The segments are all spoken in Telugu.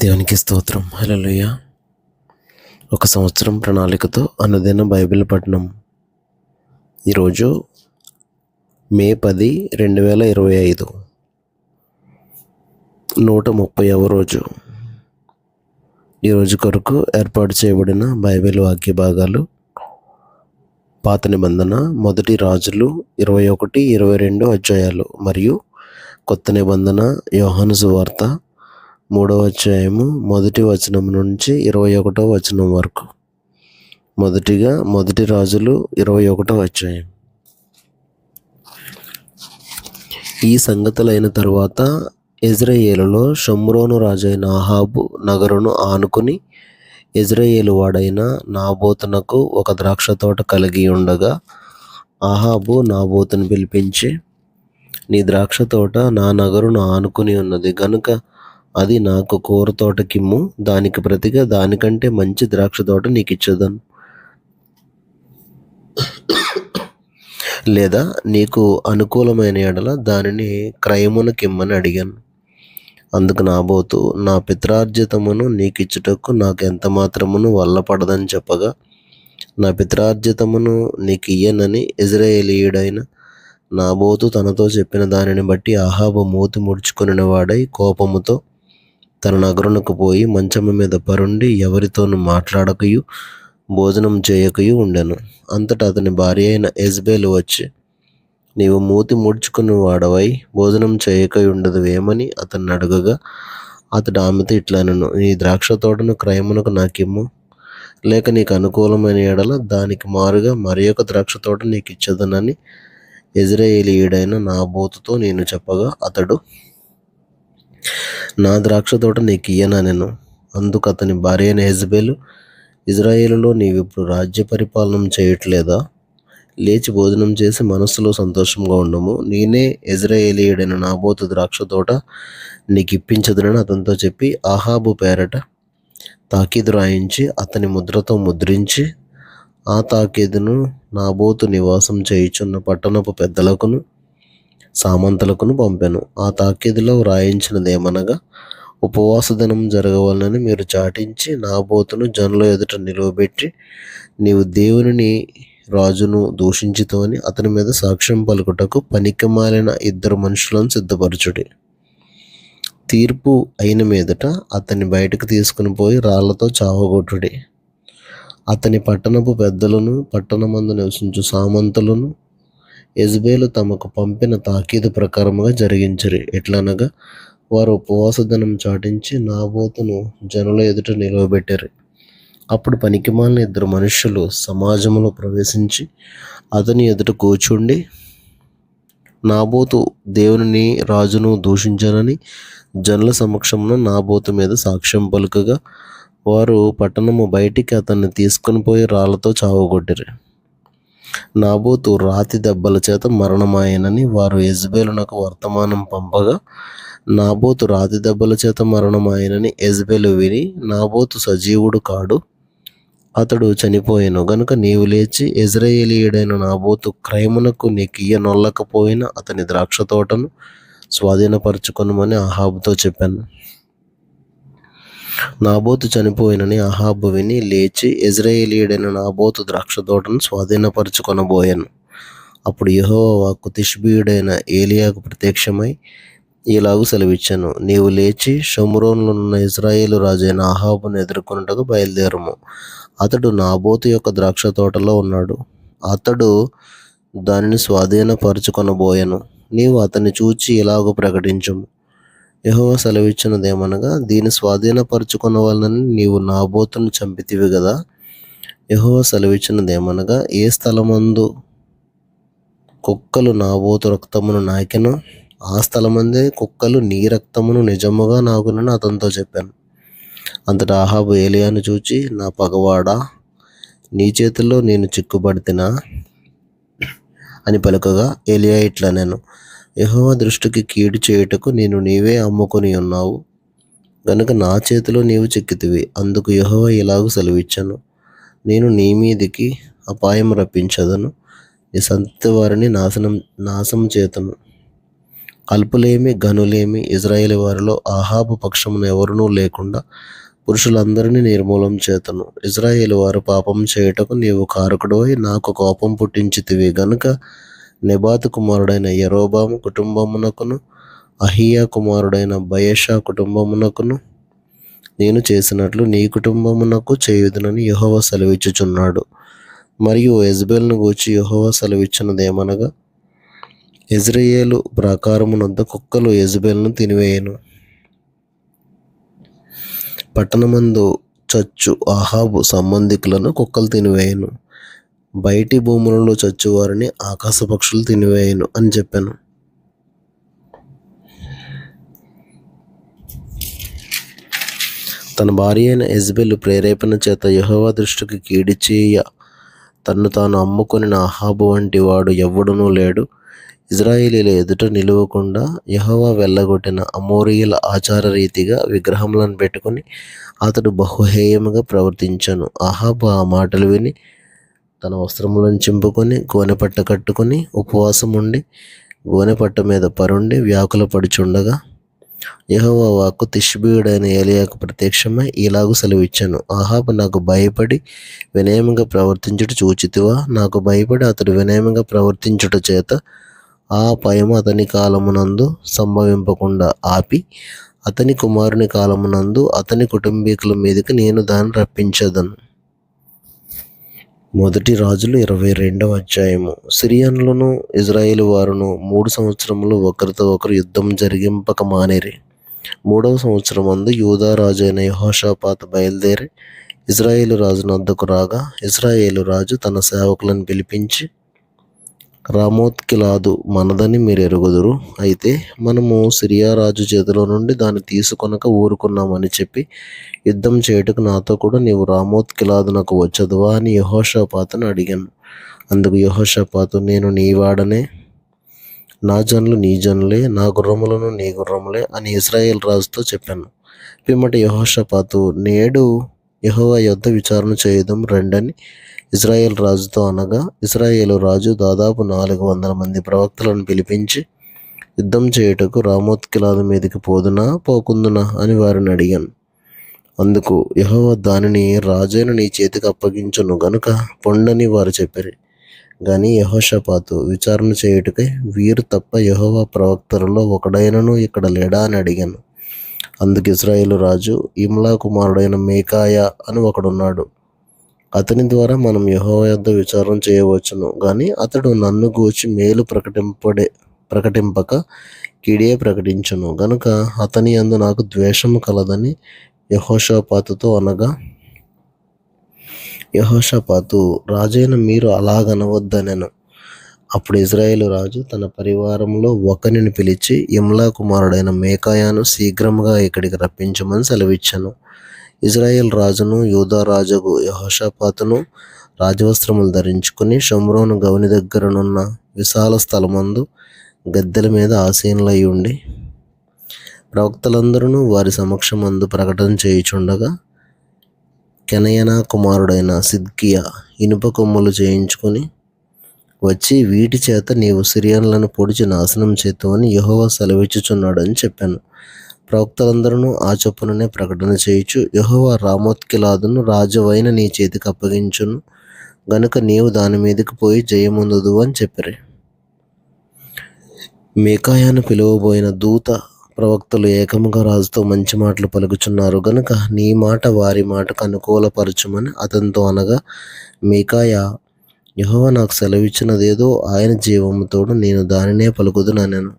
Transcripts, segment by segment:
దేవునికి స్తోత్రం. హల్లెలూయా. ఒక సంవత్సరం ప్రణాళికతో అనుదిన బైబిల్ పఠనం. ఈరోజు మే 10, 2025, 130వ రోజు. ఈరోజు కొరకు ఏర్పాటు చేయబడిన బైబిల్ వాక్య భాగాలు పాత నిబంధన 1 రాజులు 21, 22 అధ్యాయాలు మరియు కొత్త నిబంధన యోహాను సువార్త 3వ అధ్యాయము 1వ వచనం నుంచి 21వ వచనం వరకు. మొదటిగా 1 రాజులు 21వ అధ్యాయం. ఈ సంగతులైన తరువాత ఇజ్రాయేలులో షోమ్రోను రాజైన అహాబు నగరును ఆనుకుని ఇజ్రాయేలు వాడైన నాబోతునకు ఒక ద్రాక్ష తోట కలిగి ఉండగా, అహాబు నాబోతును పిలిపించి, నీ ద్రాక్ష తోట నా నగరును ఆనుకుని ఉన్నది గనుక అది నాకు కూర తోటకిమ్ము, దానికి ప్రతిగా దానికంటే మంచి ద్రాక్ష తోట నీకు ఇచ్చేదను, లేదా నీకు అనుకూలమైన ఎడల దానిని క్రయమునకిమ్మని అడిగాను. అందుకు నాబోతు, నా పిత్రార్జితమును నీకిచ్చుటకు నాకు ఎంత మాత్రమును వల్లపడదని చెప్పగా, నా పిత్రార్జితమును నీకు ఇయ్యనని ఇజ్రాయేలీయుడైన నాబోతు తనతో చెప్పిన దానిని బట్టి అహాబు మూతి ముడుచుకొనిన వాడై కోపముతో తన నగరునకు పోయి మంచము మీద పరుండి ఎవరితోనూ మాట్లాడకయు భోజనం చేయకయు ఉండెను. అంతటా అతని భార్య అయిన యెజబెలు వచ్చి, నీవు మూతి ముడుచుకుని వాడవై భోజనం చేయకై ఉండదువేమని అతన్ని అడగగా, అతడు ఆమెతో ఇట్లనెను, నీ ద్రాక్ష తోటను క్రయమునకు నాకిమ్ము, లేక నీకు అనుకూలమైన ఎడల దానికి మారుగా మరి ఒక ద్రాక్ష తోట నీకు ఇచ్చేదనని ఇజ్రాయేలీయుడైన నాబోతుతో నేను చెప్పగా, అతడు, నా ద్రాక్ష తోట నీకు ఇయ్యనెను. అందుకు అతని భార్య అయిన యెజబెలు, ఇజ్రాయేలులో నీవిప్పుడు రాజ్య పరిపాలన చేయట్లేదా? లేచి భోజనం చేసి మనస్సులో సంతోషంగా ఉండము. నేనే ఇజ్రాయేలీయుడైన నాబోతు ద్రాక్ష తోట నీకు ఇప్పించదునని అతనితో చెప్పి, అహాబు పేరట తాకీదు రాయించి అతని ముద్రతో ముద్రించి ఆ తాకీదును నాబోతు నివాసం చేయుచున్న పట్టణపు పెద్దలకును సామంతులకును పంపెను. ఆ తాకీదులో వ్రాయించినదేమనగా, ఉపవాస దినం జరగవలనని మీరు చాటించి నాబోతును జనుల ఎదుట నిలువబెట్టి, నీవు దేవునిని రాజును దూషించితోని అతని మీద సాక్ష్యం పలుకుటకు పనికిమాలిన 2 మనుషులను సిద్ధపరచుడి. తీర్పు అయిన మీదట అతన్ని బయటకు తీసుకుని పోయి రాళ్లతో చావగొట్టుడి. అతని పట్టణపు పెద్దలను పట్టణమందు నివసించు సామంతులను యెజబెలు తమకు పంపిన తాకీదు ప్రకారముగా జరిగించిరి. ఎట్లనగా, వారు ఉపవాస దినం చాటించి నాబోతును జనుల ఎదుట నిలవబెట్టారు. అప్పుడు పనికిమాలిన 2 మనుష్యులు సమాజంలో ప్రవేశించి అతని ఎదుట కూర్చుండి, నాబోతు దేవునిని రాజును దూషించానని జనుల సమక్షంలో నాబోతు మీద సాక్ష్యం పలుకగా, వారు పట్టణము బయటికి అతన్ని తీసుకుని పోయి రాళ్లతో చావగొట్టిరి. నాబోతు రాతి దెబ్బల చేత మరణమాయనని వారు యెజబెలునకు వర్తమానం పంపగా, నాబోతు రాతి దెబ్బల చేత మరణమాయనని యెజబెలు విని, నాబోతు సజీవుడు కాడు, అతడు చనిపోయెను గనుక నీవు లేచి ఇజ్రాయేలీయుడైన నాబోతు క్రయమునకు నీకు ఇయ్యనొల్లకపోయిన అతని ద్రాక్ష తోటను స్వాధీనపరచుకొనుమని అహాబుతో చెప్పాను. నాబోతు చనిపోయినని అహాబు విని లేచి ఇజ్రాయేలీయుడైన నాబోతు ద్రాక్ష తోటను స్వాధీనపరచుకొనబోయాను. అప్పుడు యెహోవా వాక్కు తిష్బీయుడైన ఏలియాకు ప్రత్యక్షమై ఇలాగు సెలవిచ్చాను, నీవు లేచి షోమ్రోనులో ఉన్న ఇజ్రాయేలు రాజైన అహాబును ఎదుర్కొనుటకు బయలుదేరుము. అతడు నాబోతు యొక్క ద్రాక్ష తోటలో ఉన్నాడు. అతడు దానిని స్వాధీనపరచుకొనబోయెను. నీవు అతన్ని చూచి ఇలాగూ ప్రకటించుము, యెహోవా సెలవిచ్చినదేమనగా, దీన్ని స్వాధీనపరచుకొనవలనని నీవు నాబోతును చంపితివి గదా. యెహోవా సెలవిచ్చినదేమనగా, ఏ స్థలమందు కుక్కలు నాబోతు రక్తమును నాకెనో ఆ స్థలమందే కుక్కలు నీ రక్తమును నిజముగా నాకునని అతనితో చెప్పాను. అంతటా అహాబు ఏలియాను చూచి, నా పగవాడా, నీ చేతిలో నేను చిక్కుబడితినా అని పలుకగా, ఏలియా ఇట్లనెను, యెహోవా దృష్టికి కీడు చేయుటకు నీవే అమ్ముకొని ఉన్నావు గనుక నా చేతిలో నీవు చిక్కితివి. అందుకు యెహోవా ఇలాగూ సెలవిచ్చాను, నేను నీ మీదికి అపాయం రప్పించదను, నీ సంతతి వారిని నాశనం చేతును. అల్పులేమి ఘనులేమి ఇజ్రాయేలు వారిలో ఆహాబు పక్షమున ఎవరునూ లేకుండా పురుషులందరినీ నిర్మూలం చేతను. ఇజ్రాయేలు వారు పాపం చేయుటకు నీవు కారకుడవై నాకు కోపం పుట్టించితివి గనుక నెబాతు కుమారుడైన యరొబాము కుటుంబమునకును అహీయా కుమారుడైన బయెషా కుటుంబమునకును నేను చేసినట్లు నీ కుటుంబమునకు చేయుదునని యెహోవా సెలవిచ్చుచున్నాడు. మరియు యెజెబెలును గూర్చి యెహోవా సెలవిచ్చినదేమనగా, యెజ్రెయేలు ప్రాకారమునొద్ద కుక్కలు యెజెబెలును తినివేయును. పట్టణమందు చచ్చు ఆహాబు సంబంధికులను కుక్కలు తినివేయును. బయటి భూములలో చచ్చువారిని ఆకాశ పక్షులు తినివేయును అని చెప్పాను. తన భార్య అయిన యెజెబెలు ప్రేరేపణ చేత యెహోవా దృష్టికి కీడు చేయ తన్ను తాను అమ్ముకొనిన అహాబు వంటి వాడు ఎవ్వడునూ లేడు. ఇజ్రాయేలీల ఎదుట నిలువకుండా యెహోవా వెళ్ళగొట్టిన అమోరీయుల ఆచార రీతిగా విగ్రహములను పెట్టుకుని అతడు బహుహేయముగా ప్రవర్తించెను. అహాబు ఆ మాటలు విని తన వస్త్రములను చింపుకొని గోనెపట్ట కట్టుకుని ఉపవాసం ఉండి గోనెపట్ట మీద పరుండి వ్యాకులపడుచుండగా యెహోవా వాక్కు తిష్బీయుడైన ఏలీయాకు ప్రత్యక్షమై ఇలాగు సెలవిచ్చెను. అహాబు నాకు భయపడి వినయముగా ప్రవర్తించుట చూచితివా? నాకు భయపడి అతడు వినయముగా ప్రవర్తించుట చేత ఆ భయము అతని కాలమునందు సంభవింపకుండా ఆపి అతని కుమారుని కాలమునందు అతని కుటుంబీకుల మీదకి నేను దాన్ని రప్పించదను. 1 రాజులు 22వ అధ్యాయము. సిరియనులను ఇజ్రాయేలు వారును 3 సంవత్సరములు ఒకరితో ఒకరు యుద్ధం జరిగింపక మానిరి. 3వ సంవత్సరమందు యూదా రాజు అయిన యెహోషాపాతు బయలుదేరి ఇజ్రాయేలు రాజు నొద్దకు రాగా, ఇజ్రాయేలు రాజు తన సేవకులను పిలిపించి, రామోత్గిలాదు మనదని మీరు ఎరుగుదురు. అయితే మనము సిరియా రాజు చేతిలో నుండి దాన్ని తీసుకొనక ఊరుకున్నామని చెప్పి యుద్ధం చేయుటకు నాతో కూడా నీవు రామోత్గిలాదునకు వచ్చదువా అని యెహోషాపాతును అడిగాను. అందుకు యెహోషాపాతు, నేను నీ వాడనే, నా జనులు నీ జనులే, నా గుర్రములను నీ గుర్రములే అని ఇశ్రాయేలు రాజుతో చెప్పాను. పిమ్మట యెహోషాపాతు, నేడు యెహోవా యొద్ద విచారణ చేయుదాం రండని ఇశ్రాయేలు రాజుతో అనగా, ఇశ్రాయేలు రాజు దాదాపు 400 మంది ప్రవక్తలను పిలిపించి, యుద్ధం చేయుటకు రామోత్గిలాదు మీదికి పోదునా పోకుందునా అని వారిని అడిగాను. అందుకు యెహోవా దానిని రాజైన నీ చేతికి అప్పగించును గనుక పొండని వారు చెప్పిరి. గాని యెహోషాపాతు, విచారణ చేయుటకై వీరు తప్ప యెహోవా ప్రవక్తలలో ఒకడైనను ఇక్కడ లేడా అని అడిగాను. అందుకు ఇశ్రాయేలు రాజు, ఇమ్లా కుమారుడైన మీకాయా అని ఒకడున్నాడు. అతని ద్వారా మనం యెహోవా యొద్ద విచారణ చేయవచ్చును. గాని అతడు నన్ను గూర్చి మేలు ప్రకటింపక కీడే ప్రకటించును గనుక అతని యందు నాకు ద్వేషము కలదని యెహోషాపాతుతో అనగా, యెహోషాపాతు, రాజైన మీరు అలాగనవద్దనెను. అప్పుడు ఇశ్రాయేలు రాజు తన పరివారంలో ఒకనిని పిలిచి, ఇమ్లా కుమారుడైన మీకాయాను శీఘ్రముగా ఇక్కడికి రప్పించమని సెలవిచ్చెను. ఇశ్రాయేలు రాజును యూదా రాజుకు యెహోషాపాతును రాజవస్త్రములు ధరించుకుని షోమ్రోను గవని దగ్గరనున్న విశాల స్థలమందు గద్దెల మీద ఆసీనులై ఉండి ప్రవక్తలందరూ వారి సమక్షమందు ప్రకటన చేయుచుండగా, కెనయనా కుమారుడైన సిద్కియా ఇనుప కొమ్ములు చేయించుకుని వచ్చి, వీటి చేత నీవు సిరియనులను పొడిచి నాశనం చేతువని యెహోవా సెలవిచ్చుచున్నాడని చెప్పాను. ప్రవక్తలందరూ ఆ చొప్పుననే ప్రకటన చేయుచు, యెహోవా రామోత్గిలాదును రాజువైన నీ చేతికి అప్పగించును గనుక నీవు దాని మీదకి పోయి జయముందుదు అని చెప్పిరి. మీకాయాను పిలువబోయిన దూత ప్రవక్తలు ఏకముగా రాజుతో మంచి మాటలు పలుకుచున్నారు గనుక నీ మాట వారి మాటకు అనుకూలపరచుమని అతనితో అనగా, మీకాయా, యెహోవా నాకు సెలవిచ్చినదేదో ఆయన జీవముతోడు నేను దానినే పలుకుదుననెను.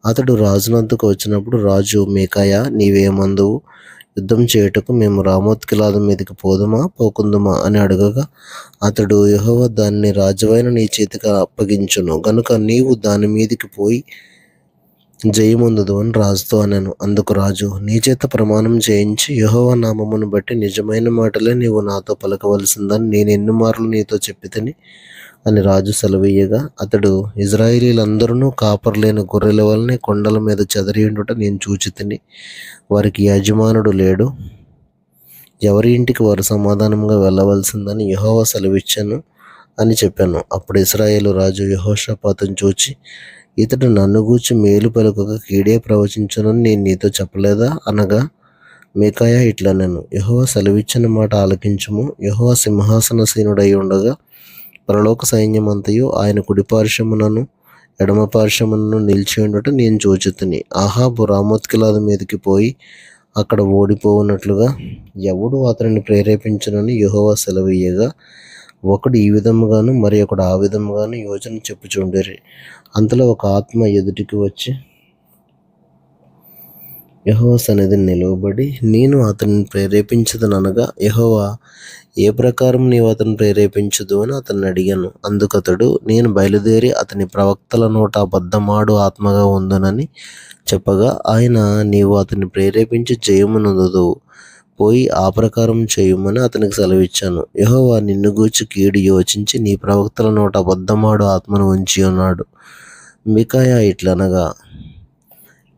అతడు రాజునొద్దకు వచ్చినప్పుడు రాజు, మీకాయా, నీవేమందువు? యుద్ధం చేయుటకు మేము రామోత్గిలాదు మీదకి పోదుమా పోకుందుమా అని అడగగా, అతడు, యెహోవా దానిని రాజువైన నీ చేతికి అప్పగించును గనుక నీవు దాని మీదికి పోయి జయముందుదు అని రాజుతో అనెను. అందుకు రాజు, నీ చేత ప్రమాణం చేయించి యెహోవా నామమును బట్టి నిజమైన మాటలే నీవు నాతో పలకవలసిందని నేను ఎన్ని మార్లు నీతో చెప్పితిని అని రాజు సెలవీయగా, అతడు, ఇశ్రాయేలీయులందరూ కాపరులేని గొర్రెల వలనే కొండల మీద చెదరియుండుట నేను చూచితిని. వారికి యజమానుడు లేడు, ఎవరి ఇంటికి వారు సమాధానంగా వెళ్ళవలసిందని యెహోవా సెలవిచ్చెను అని చెప్పాను. అప్పుడు ఇశ్రాయేలు రాజు యెహోషాపాతును చూచి, ఇతడు నన్ను గూర్చి మేలు పలుకక కీడే ప్రవచించునని నేను నీతో చెప్పలేదా అనగా మీకాయా ఇట్లా నేను యెహోవా సెలవిచ్చిన మాట ఆలకించుము. యెహోవా సింహాసనసీనుడై ఉండగా పరలోక సైన్యమంతయు ఆయన కుడిపార్శ్వమునను ఎడమ పార్శ్వమునను నిలిచి ఉండట నేను చూచితిని. అహాబు రామోత్గిలాదు మీదకి పోయి అక్కడ ఓడిపోవునట్లుగా ఎవడు అతనిని ప్రేరేపించునని యెహోవా సెలవీయగా ఒకడు ఈ విధముగాను మరి ఒకడు ఆ విధముగాను యోచన చెప్పుచుండిరి. అంతలో ఒక ఆత్మ ఎదుటికి వచ్చి యెహోవా సన్నిధిని నిలువబడి నేను అతనిని ప్రేరేపించదనగా యెహోవా ఏ ప్రకారం నీవు అతను ప్రేరేపించదు అని అతన్ని అడిగాను. అందుకతడు నేను బయలుదేరి అతని ప్రవక్తల నోట అబద్ధమాడు ఆత్మగా ఉందనని చెప్పగా ఆయన నీవు అతన్ని ప్రేరేపించి జయమునందుదువు, పోయి ఆ ప్రకారం చేయుమని అతనికి సెలవిచ్చాను. యెహోవా నిన్ను గూర్చి కీడు యోచించి నీ ప్రవక్తల నోట అబద్ధమాడు ఆత్మను ఉంచి ఉన్నాడు. మీకాయా ఇట్లనగా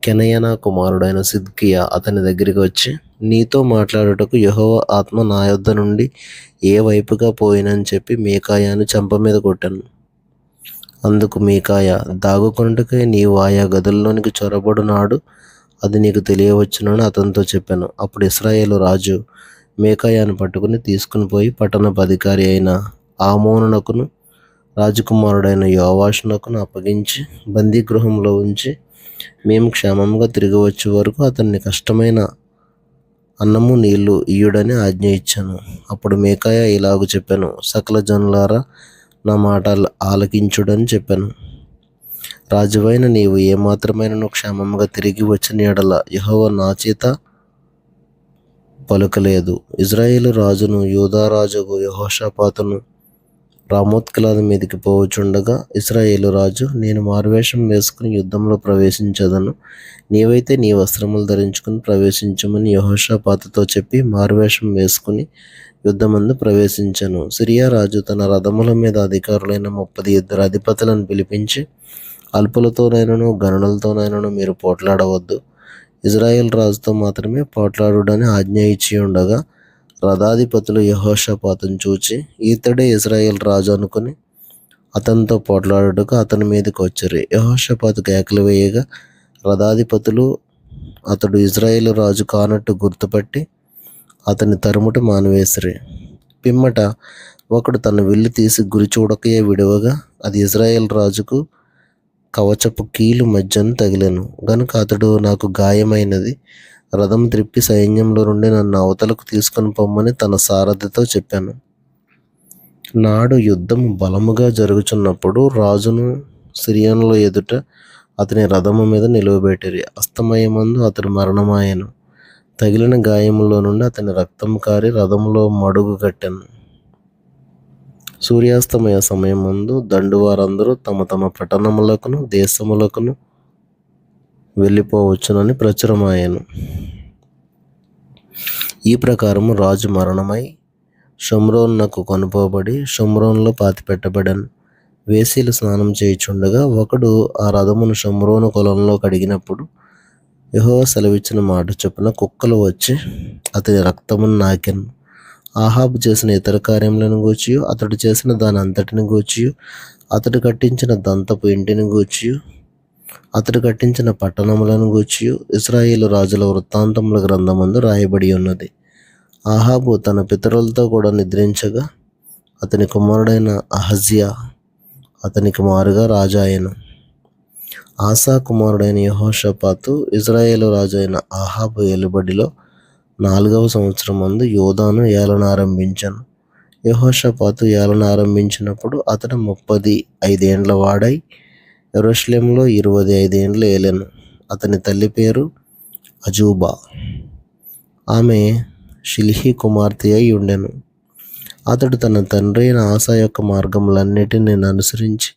కెనయనా కుమారుడైన సిద్కియా అతని దగ్గరికి వచ్చి నీతో మాట్లాడుటకు యెహోవా ఆత్మ నా యొద్ద నుండి ఏ వైపుగా పోయినని చెప్పి మీకాయాను చెంప మీద కొట్టాను. అందుకు మీకాయా దాగుకొనుటకై నీవు ఆయా గదుల్లోనికి చొరబడు నాడు అది నీకు తెలియవచ్చునని అతనితో చెప్పాను. అప్పుడు ఇశ్రాయేలు రాజు మీకాయాను పట్టుకుని తీసుకుని పోయి పట్టణపు అధికారి అయిన ఆమోనునకును రాజకుమారుడైన యోవాషునకును అప్పగించి బందీగృహంలో ఉంచి మేము క్షేమంగా తిరిగి వచ్చే వరకు అతన్ని కష్టమైన అన్నము నీళ్లు ఇయ్యుడని ఆజ్ఞ ఇచ్చాను. అప్పుడు మీకాయా ఇలాగు చెప్పాను, సకల జనులారా నా మాట ఆలకించుడని చెప్పాను. రాజువైన నీవు ఏమాత్రమైనను క్షేమంగా తిరిగి వచ్చిన యెడల యెహోవా నా చేత పలుకలేదు. ఇజ్రాయేలు రాజును యూదా రాజుకు యెహోషాపాతును రామోత్గిలాదు మీదికి పోవచుండగా ఇశ్రాయేలు రాజు నేను మారువేషం వేసుకుని యుద్ధంలో ప్రవేశించదను, నీవైతే నీ వస్త్రములు ధరించుకుని ప్రవేశించమని యెహోషాపాతుతో చెప్పి మారువేషం వేసుకుని యుద్ధమందు ప్రవేశించాను. సిరియా రాజు తన రథముల మీద అధికారులైన 32 అధిపతులను పిలిపించి అల్పులతోనైనను గణనులతోనైనను మీరు పోట్లాడవద్దు, ఇజ్రాయేల్ రాజుతో మాత్రమే పోట్లాడుడని ఆజ్ఞ ఇచ్చి ఉండగా రథాధిపతులు యెహోషాపాతును చూచి ఇతడే ఇజ్రాయేల్ రాజు అనుకుని అతనితో పోట్లాడుటకు అతని మీదకి వచ్చారు. యెహోషాపాతు కేకలు వేయగా రథాధిపతులు అతడు ఇజ్రాయేలు రాజు కానట్టు గుర్తుపట్టి అతని తరుముట మానివేసిరి. పిమ్మట ఒకడు తన విల్లు తీసి గురి చూడకయే విడవగా అది ఇజ్రాయేల్ రాజుకు కవచపు కీలు మధ్యను తగిలెను గనుక అతడు నాకు గాయమైనది, రథం త్రిప్పి సైన్యంలో నుండి నన్ను అవతలకు తీసుకొని పొమ్మని తన సారథితో చెప్పాను. నాడు యుద్ధము బలముగా జరుగుచున్నప్పుడు రాజును సిరియనుల ఎదుట అతని రథము మీద నిలువబెట్టిరి. అస్తమయమందు అతడు మరణమాయెను. తగిలిన గాయములో నుండి అతని రక్తం కారి రథములో మడుగు కట్టెను. సూర్యాస్తమయ సమయమందు దండువారందరూ తమ తమ పట్టణములకును దేశములకును వెళ్ళిపోవచ్చునని ప్రచురమాయెను. ఈ ప్రకారము రాజు మరణమై షోమ్రోనునకు కొనుపోబడి షోమ్రోనులో పాతిపెట్టబడెను. వేశ్యలు స్నానం చేయుచుండగా ఒకడు ఆ రథమును షోమ్రోను కొలంలో కడిగినప్పుడు యెహోవా సెలవిచ్చిన మాట చొప్పున కుక్కలు వచ్చి అతని రక్తమును నాకెను. ఆహాబు చేసిన ఇతర కార్యములను గూర్చియు అతడు చేసిన దాని అంతటిని గూర్చియు అతడు కట్టించిన దంతపు ఇంటిని గూర్చియు అతడు కట్టించిన పట్టణములను గూర్చియు ఇశ్రాయేలు రాజుల వృత్తాంతముల గ్రంథమందు రాయబడి ఉన్నది. ఆహాబు తన పితరులతో కూడా నిద్రించగా అతని కుమారుడైన అహజ్యా అతనికి మారుగా రాజాయెను. ఆసా కుమారుడైన యెహోషాపాతు ఇజ్రాయేలు రాజు అయిన ఆహాబు ఏలుబడిలో 4వ సంవత్సరమందు యోదాను ఏలన ఆరంభించాను. యెహోషాపాతు ఏలన ఆరంభించినప్పుడు అతడు 35 ఏండ్ల వాడై యెరూషలేములో 25 ఏండ్లు ఏలెను. అతని తల్లి పేరు అజూబా. ఆమె షిల్హీ కుమార్తె అయి ఉండెను. అతడు తన తండ్రి అయిన ఆసా యొక్క మార్గములన్నిటిని అనుసరించి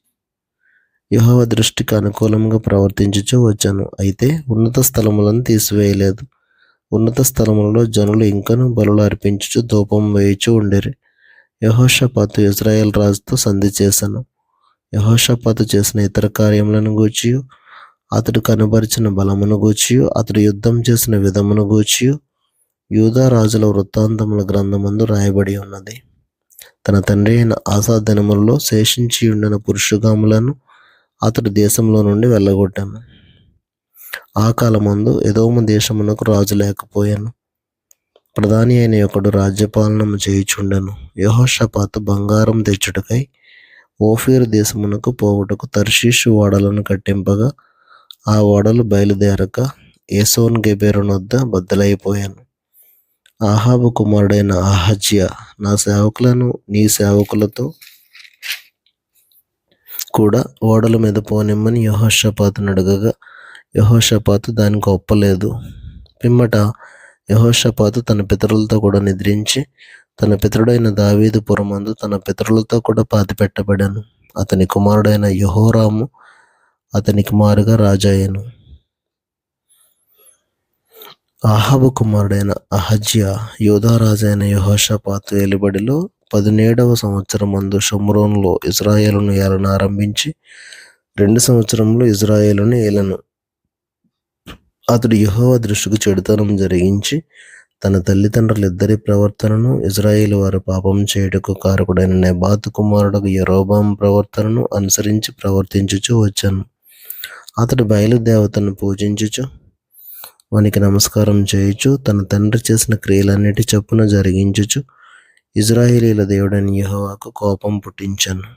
యెహోవా దృష్టికి అనుకూలంగా ప్రవర్తించుచూ వచ్చాను. అయితే ఉన్నత స్థలములను తీసివేయలేదు. ఉన్నత స్థలములలో జనులు ఇంకనూ బలులు అర్పించుచు ధూపం వేయుచూ ఉండిరి. యెహోషాపాతు ఇజ్రాయేల్ రాజుతో సంధి చేశాను. యెహోషాపాతు చేసిన ఇతర కార్యములను గూర్చియు అతడు కనబరిచిన బలమును గూర్చియు అతడు యుద్ధం చేసిన విధమును గూర్చియు యూదా రాజుల వృత్తాంతముల గ్రంథమందు రాయబడి ఉన్నది. తన తండ్రి అయిన ఆసా దినములలో శేషించి ఉండిన పురుషుగాములను అతడు దేశంలో నుండి వెళ్ళగొట్టాను. ఆ కాలమందు ఎదోము దేశమునకు రాజు లేకపోయాను. ప్రధాని అయిన ఒకడు రాజ్యపాలనము చేయుచుండెను. యెహోషాపాతు బంగారం తెచ్చుటకై ఓఫీరు దేశమునకు పోవుటకు తర్షీషు ఓడలను కట్టింపగా ఆ ఓడలు బయలుదేరక ఏసోన్ గెబెరునొద్ద బద్దలైపోయాను. ఆహాబు కుమారుడైన అహజ్యా నా సేవకులను నీ సేవకులతో కూడా ఓడల మీద పోనిమ్మని యెహోషాపాతును అడగగా యెహోషాపాతు దానికి ఒప్పలేదు. పిమ్మట యెహోషాపాతు తన పితరులతో కూడా నిద్రించి తన పితరుడైన దావీదు పురమందు తన పితరులతో కూడా పాతిపెట్టబడాను. అతని కుమారుడైన యెహోరాము అతనికి మారుగా రాజాయెను. ఆహాబు కుమారుడైన అహజ్యా యూదారాజైన యెహోషాపాతు ఏలుబడిలో 17వ సంవత్సరమందు షోమ్రోనులో ఇశ్రాయేలును ఏలన ఆరంభించి 2 సంవత్సరములు ఇశ్రాయేలును ఏలెను. అతడు యెహోవా దృష్టికి చెడుతనం జరిగించి తన తల్లిదండ్రులిద్దరి ప్రవర్తనను ఇశ్రాయేలు వారు పాపం చేయుటకు కారకుడైన నెబాతు కుమారుడు యరొబాము ప్రవర్తనను అనుసరించి ప్రవర్తించుచు వచ్చాను. అతడు బయలుదేవతను పూజించుచు వానికి నమస్కారం చేయుచు తన తండ్రి చేసిన క్రియలన్నిటి చొప్పున జరిగించుచు ఇశ్రాయేలీల దేవుడైన యెహోవాకు కోపం పుట్టించాను.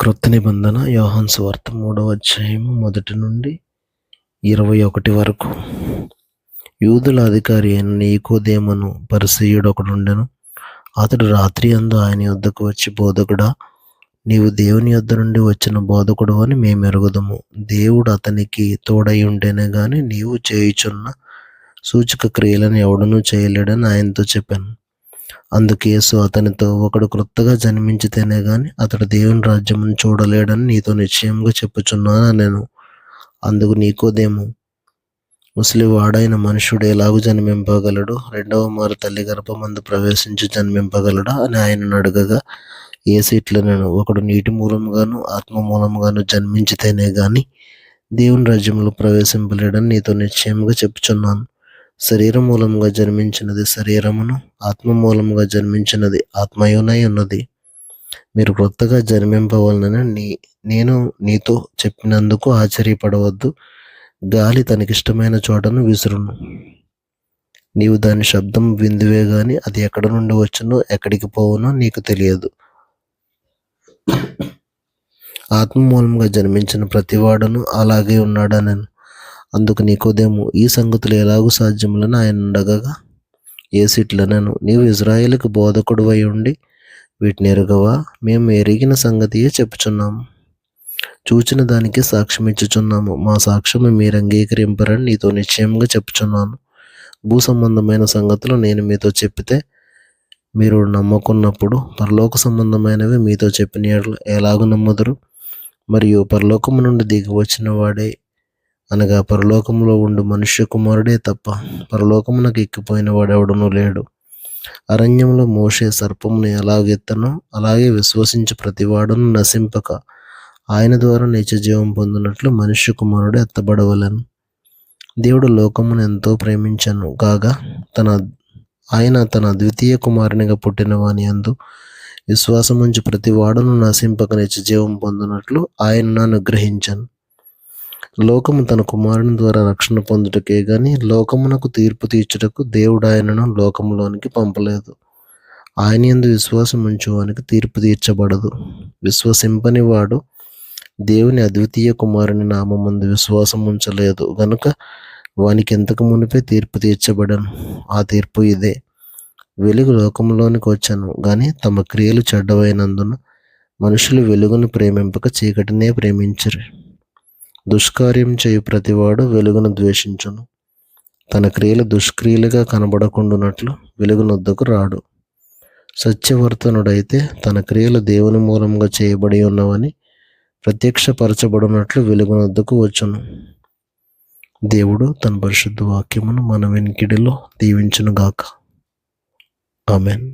క్రొత్త నిబంధన యోహాను సువార్త 3వ అధ్యాయము 1 నుండి 21 వరకు. యూదుల అధికారి అయిన నికోదేమును పరిసయ్యుడొకడుండెను. అతడు రాత్రి అందు ఆయన యొద్దకు వచ్చి, బోధకుడా, నీవు దేవుని యొద్ద నుండి వచ్చిన బోధకుడు అని మేము ఎరుగుదము. దేవుడు అతనికి తోడై ఉంటేనే గాని నీవు చేయుచున్న సూచక క్రియలను ఎవడనూ చేయలేడని ఆయనతో చెప్పాను. అందుకు యేసు అతనితో, ఒకడు క్రొత్తగా జన్మించితేనే గాని అతడు దేవుని రాజ్యమును చూడలేడని నీతో నిశ్చయంగా చెప్పుచున్నాను నేను. అందుకు నికోదేము, ముసలివాడైన మనుష్యుడు ఎలాగూ జన్మింపగలడు? 2వ మారు తల్లి గర్భమందు ప్రవేశించి జన్మింపగలడా అని ఆయనను అడగగా యేసు ఇట్లనెను, ఒకడు నీటి మూలముగాను ఆత్మ మూలముగాను జన్మించితేనే గాని దేవుని రాజ్యంలో ప్రవేశింపలేడని నీతో నిశ్చయముగా చెప్పుచున్నాను. శరీరం మూలముగా జన్మించినది శరీరమును, ఆత్మ మూలముగా జన్మించినది ఆత్మయునై ఉన్నది. మీరు క్రొత్తగా జన్మింపవలనని నేను నీతో చెప్పినందుకు ఆశ్చర్యపడవద్దు. గాలి తనకిష్టమైన చోటను విసురును. నీవు దాని శబ్దం విందువే గాని అది ఎక్కడ నుండి వచ్చునో ఎక్కడికి పోవునో నీకు తెలియదు. ఆత్మ మూలంగా జన్మించిన ప్రతివాడును అలాగే ఉన్నాడనెను. అందుకు నికోదేము, ఈ సంగతులు ఎలాగూ సాధ్యములని ఆయన అడగగా యేసు ఇట్లనెను, నీవు ఇశ్రాయేలుకు బోధకుడువై ఉండి వీటిని ఎరుగవా? మేము ఎరిగిన సంగతియే చెప్పుచున్నాము, చూచిన దానికి సాక్ష్యం ఇచ్చుచున్నాము. మా సాక్ష్యము మీరు అంగీకరింపరని నీతో నిశ్చయంగా చెప్పుచున్నాను. భూ సంబంధమైన సంగతులు నేను మీతో చెప్పితే మీరు నమ్మకున్నప్పుడు పరలోక సంబంధమైనవి మీతో చెప్పిన ఎలాగూ నమ్ముదురు? మరియు పరలోకము నుండి దిగి వచ్చిన వాడే, అనగా పరలోకములో ఉండు మనుష్య కుమారుడే తప్ప పరలోకమునకు ఎక్కిపోయిన వాడెవడనూ లేడు. అరణ్యంలో మోషే సర్పమును ఎలాగెత్తనో అలాగే విశ్వసించి ప్రతివాడును నశింపక ఆయన ద్వారా నిత్య జీవం పొందినట్లు మనుష్య కుమారుడు ఎత్తబడవలెను. దేవుడు లోకమును ఎంతో ప్రేమించను కాగా ఆయన తన ద్వితీయ కుమారునిగా పుట్టిన వాని యందు విశ్వాసముంచి ప్రతివాడును నశింపక నిత్య జీవం పొందినట్లు ఆయనను అనుగ్రహించను. లోకము తన కుమారుని ద్వారా రక్షణ పొందుటకే గాని లోకమునకు తీర్పు తీర్చుటకు దేవుడు ఆయనను లోకములోనికి పంపలేదు. ఆయన యందు విశ్వాసం ఉంచువానికి తీర్పు తీర్చబడదు. విశ్వసింపని వాడు దేవుని అద్వితీయ కుమారుని నామమందు విశ్వాసం ఉంచలేదు గనుక వానికి ఎంతకు మునిపే తీర్పు తీర్చబడను. ఆ తీర్పు ఇదే, వెలుగు లోకంలోనికి వచ్చాను గాని తమ క్రియలు చెడ్డవైనందున మనుషులు వెలుగును ప్రేమింపక చీకటినే ప్రేమించరు. దుష్కార్యం చేయు ప్రతివాడు వెలుగును ద్వేషించును, తన క్రియలు దుష్క్రియలుగా కనబడకుండునట్లు వెలుగునొద్దకు రాడు. సత్యవర్తనుడైతే తన క్రియలు దేవుని మూలంగా చేయబడి ఉన్నవని ప్రత్యక్షపరచబడినట్లు వెలుగునొద్దకు వచ్చును. దేవుడు తన పరిశుద్ధ వాక్యమును మన వెనుకిడిలో దీవించునుగాక. ఆమెన్.